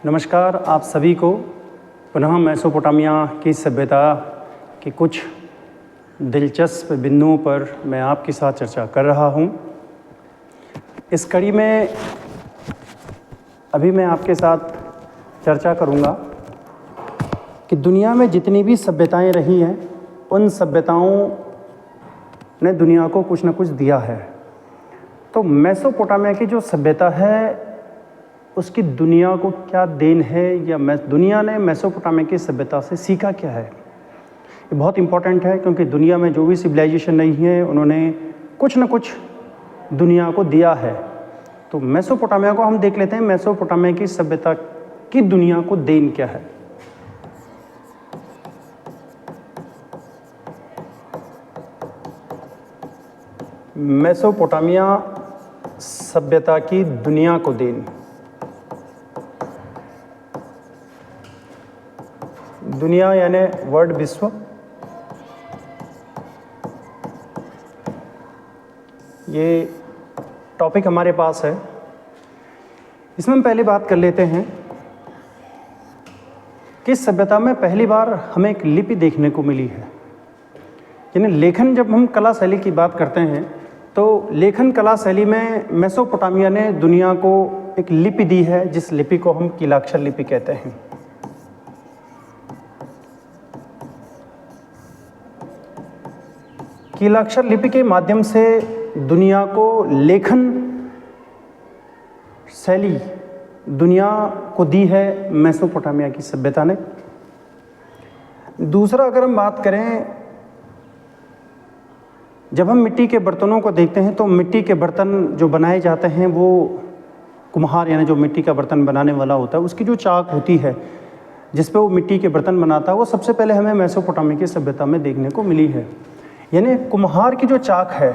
नमस्कार आप सभी को। पुनः मेसोपोटामिया की सभ्यता के कुछ दिलचस्प बिंदुओं पर मैं आपके साथ चर्चा कर रहा हूँ। इस कड़ी में अभी मैं आपके साथ चर्चा करूँगा कि दुनिया में जितनी भी सभ्यताएं रही हैं उन सभ्यताओं ने दुनिया को कुछ न कुछ दिया है। तो मेसोपोटामिया की जो सभ्यता है उसकी दुनिया को क्या देन है, या दुनिया ने मेसोपोटामिया की सभ्यता से सीखा क्या है, ये बहुत इम्पॉर्टेंट है। क्योंकि दुनिया में जो भी सिविलाइजेशन नहीं है उन्होंने कुछ न कुछ दुनिया को दिया है। तो मेसोपोटामिया को हम देख लेते हैं, मेसोपोटामिया की सभ्यता की दुनिया को देन क्या है। मेसोपोटामिया सभ्यता की दुनिया को देन। दुनिया यानी वर्ल्ड, विश्व। ये टॉपिक हमारे पास है। इसमें हम पहली बात कर लेते हैं कि इस सभ्यता में पहली बार हमें एक लिपि देखने को मिली है। यानी लेखन, जब हम कला शैली की बात करते हैं तो लेखन कला शैली में मेसोपोटामिया ने दुनिया को एक लिपि दी है, जिस लिपि को हम कीलाक्षर लिपि कहते हैं। कीलाक्षर लिपि के माध्यम से दुनिया को लेखन शैली दुनिया को दी है मेसोपोटामिया की सभ्यता ने। दूसरा, अगर हम बात करें, जब हम मिट्टी के बर्तनों को देखते हैं तो मिट्टी के बर्तन जो बनाए जाते हैं वो कुम्हार यानी जो मिट्टी का बर्तन बनाने वाला होता है उसकी जो चाक होती है जिस पे वो मिट्टी के बर्तन बनाता है, वो सबसे पहले हमें मेसोपोटामिया की सभ्यता में देखने को मिली है। यानी कुम्हार की जो चाक है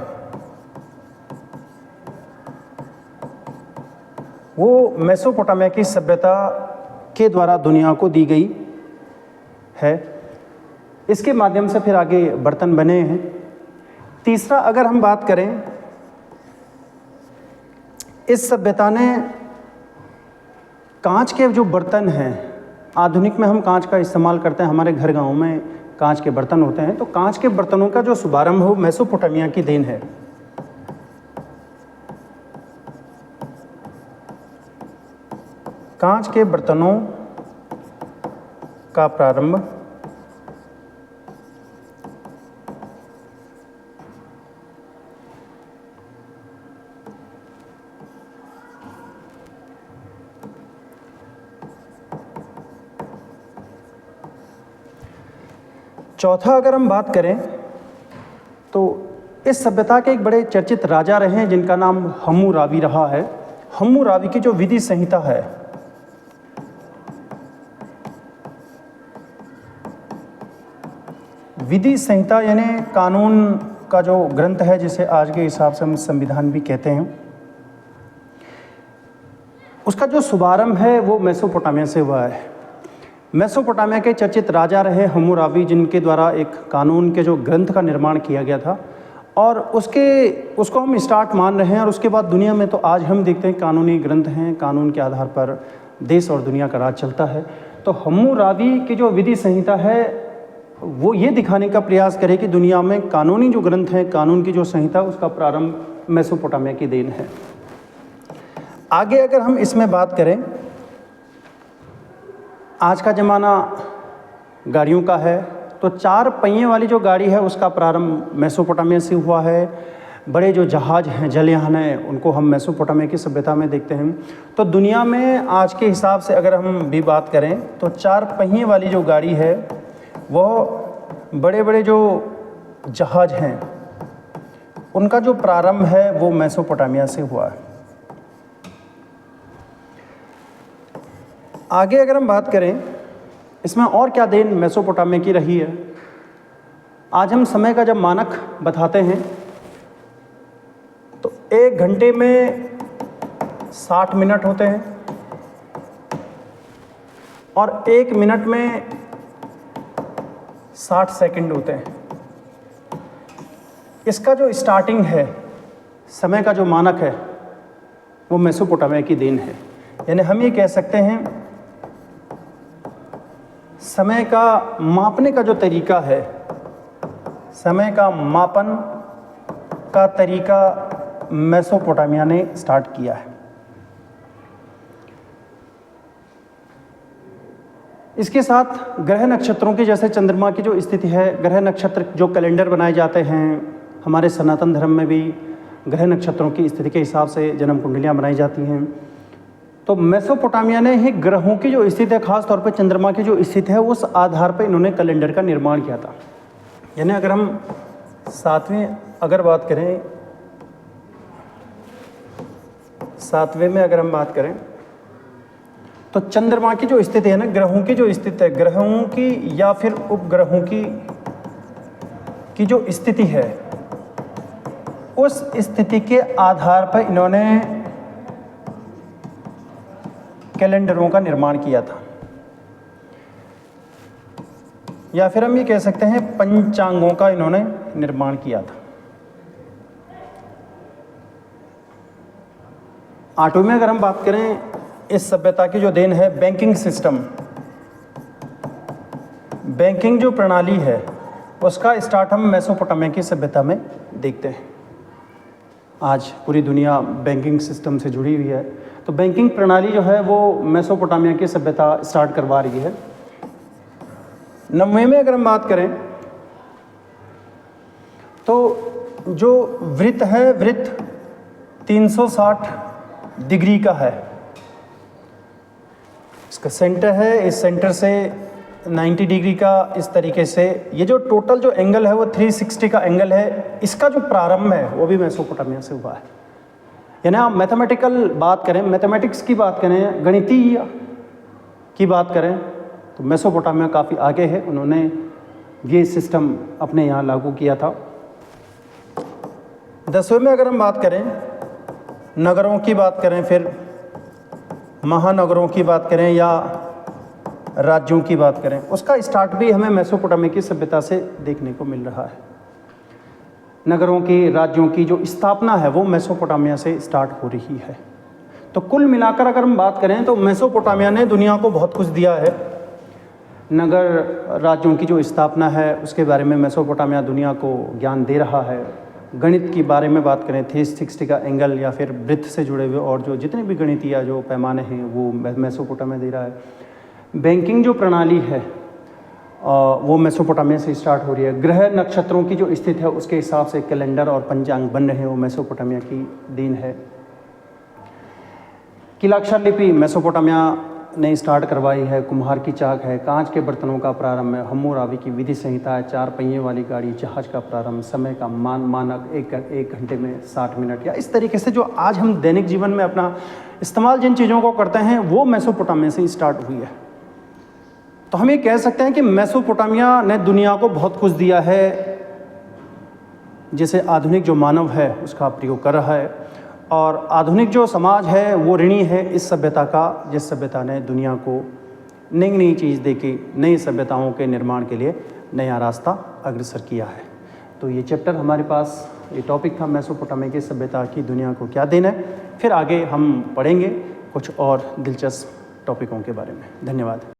वो मेसोपोटामिया की सभ्यता के द्वारा दुनिया को दी गई है। इसके माध्यम से फिर आगे बर्तन बने हैं। तीसरा, अगर हम बात करें, इस सभ्यता ने कांच के जो बर्तन हैं, आधुनिक में हम कांच का इस्तेमाल करते हैं, हमारे घर गांव में कांच के बर्तन होते हैं, तो कांच के बर्तनों का जो शुभारंभ हो मेसोपोटामिया की देन है। कांच के बर्तनों का प्रारंभ चौथा, अगर हम बात करें तो इस सभ्यता के एक बड़े चर्चित राजा रहे हैं जिनका नाम हम्मुराबी रहा है। हम्मुराबी की जो विधि संहिता है, विधि संहिता यानी कानून का जो ग्रंथ है जिसे आज के हिसाब से हम संविधान भी कहते हैं, उसका जो शुभारंभ है वो मेसोपोटामिया से हुआ है। मेसोपोटामिया के चर्चित राजा रहे हम्मुराबी, जिनके द्वारा एक कानून के जो ग्रंथ का निर्माण किया गया था, और उसको हम स्टार्ट मान रहे हैं। और उसके बाद दुनिया में तो आज हम देखते हैं कानूनी ग्रंथ हैं, कानून के आधार पर देश और दुनिया का राज चलता है। तो हम्मुराबी की जो विधि संहिता है वो ये दिखाने का प्रयास करे कि दुनिया में कानूनी जो ग्रंथ हैं, कानून की जो संहिता, उसका प्रारंभ मेसोपोटामिया की देन है। आगे अगर हम इसमें बात करें, आज का ज़माना गाड़ियों का है, तो 4 पहिए वाली जो गाड़ी है उसका प्रारंभ मेसोपोटामिया से हुआ है। बड़े जो जहाज़ हैं, जलयान हैं, उनको हम मेसोपोटामिया की सभ्यता में देखते हैं। तो दुनिया में आज के हिसाब से अगर हम भी बात करें तो 4 पहिए वाली जो गाड़ी है, वो बड़े बड़े जो जहाज़ हैं उनका जो प्रारंभ है वो मेसोपोटामिया से हुआ है। आगे अगर हम बात करें इसमें और क्या देन मेसोपोटामिया की रही है। आज हम समय का जब मानक बताते हैं तो 1 घंटे में 60 मिनट होते हैं और 1 मिनट में 60 सेकंड होते हैं। इसका जो स्टार्टिंग है, समय का जो मानक है, वो मेसोपोटामिया की देन है। यानी हम ये कह सकते हैं समय का मापने का जो तरीका है, समय का मापन का तरीका मेसोपोटामिया ने स्टार्ट किया है। इसके साथ ग्रह नक्षत्रों की, जैसे चंद्रमा की जो स्थिति है, ग्रह नक्षत्र जो कैलेंडर बनाए जाते हैं, हमारे सनातन धर्म में भी ग्रह नक्षत्रों की स्थिति के हिसाब से जन्म कुंडलियाँ बनाई जाती हैं। तो मेसोपोटामिया ने ही ग्रहों की जो स्थिति है, खास तौर पे चंद्रमा की जो स्थिति है, उस आधार पर इन्होंने कैलेंडर का निर्माण किया था। यानी अगर हम सातवें में अगर हम बात करें तो चंद्रमा की जो स्थिति है ना, ग्रहों की जो स्थिति है, ग्रहों की या फिर उपग्रहों की जो स्थिति है, उस स्थिति के आधार पर इन्होंने कैलेंडरों का निर्माण किया था, या फिर हम ये कह सकते हैं पंचांगों का इन्होंने निर्माण किया था। आठवीं में अगर हम बात करें, इस सभ्यता की जो देन है बैंकिंग सिस्टम, बैंकिंग जो प्रणाली है, उसका स्टार्ट हम मेसोपोटामिया की सभ्यता में देखते हैं। आज पूरी दुनिया बैंकिंग सिस्टम से जुड़ी हुई है, तो बैंकिंग प्रणाली जो है वो मेसोपोटामिया की सभ्यता स्टार्ट करवा रही है। 9वें में अगर हम बात करें तो जो वृत्त है, वृत्त 360 डिग्री का है, इसका सेंटर है, इस सेंटर से 90 डिग्री का इस तरीके से, ये जो टोटल जो एंगल है वो 360 का एंगल है। इसका जो प्रारंभ है वो भी मेसोपोटामिया से हुआ है। यानी आप मैथमेटिकल बात करें, मैथमेटिक्स की बात करें, गणितीय की बात करें, तो मेसोपोटामिया काफ़ी आगे है। उन्होंने ये सिस्टम अपने यहाँ लागू किया था। 10वें में अगर हम बात करें, नगरों की बात करें, फिर महानगरों की बात करें या राज्यों की बात करें, उसका स्टार्ट भी हमें मेसोपोटामिया की सभ्यता से देखने को मिल रहा है। नगरों की, राज्यों की जो स्थापना है वो मेसोपोटामिया से स्टार्ट हो रही है। तो कुल मिलाकर अगर हम बात करें तो मेसोपोटामिया ने दुनिया को बहुत कुछ दिया है। नगर राज्यों की जो स्थापना है उसके बारे में मेसोपोटामिया दुनिया को ज्ञान दे रहा है। गणित के बारे में बात करें, 360 का एंगल या फिर वृत्त से जुड़े हुए और जो जितने भी गणितीय जो पैमाने हैं वो मेसोपोटामिया दे रहा है। बैंकिंग जो प्रणाली है वो मेसोपोटामिया से स्टार्ट हो रही है। ग्रह नक्षत्रों की जो स्थिति है उसके हिसाब से कैलेंडर और पंचांग बन रहे हैं, वो मेसोपोटामिया की देन है। किलाक्षर लिपि मेसोपोटामिया ने स्टार्ट करवाई है। कुम्हार की चाक है, कांच के बर्तनों का प्रारंभ है, हम्मुराबी की विधि संहिता है, 4 पहिए वाली गाड़ी, जहाज का प्रारंभ, समय का मानक 1 घंटे में 60 मिनट, या इस तरीके से जो आज हम दैनिक जीवन में अपना इस्तेमाल जिन चीज़ों को करते हैं वो मेसोपोटामिया से स्टार्ट हुई है। तो हम ये कह सकते हैं कि मेसोपोटामिया ने दुनिया को बहुत कुछ दिया है, जिसे आधुनिक जो मानव है उसका प्रयोग कर रहा है। और आधुनिक जो समाज है वो ऋणी है इस सभ्यता का, जिस सभ्यता ने दुनिया को नई नई चीज़ दे के नई सभ्यताओं के निर्माण के लिए नया रास्ता अग्रसर किया है। तो ये चैप्टर हमारे पास, ये टॉपिक था मेसोपोटामिया की सभ्यता की दुनिया को क्या देन है। फिर आगे हम पढ़ेंगे कुछ और दिलचस्प टॉपिकों के बारे में। धन्यवाद।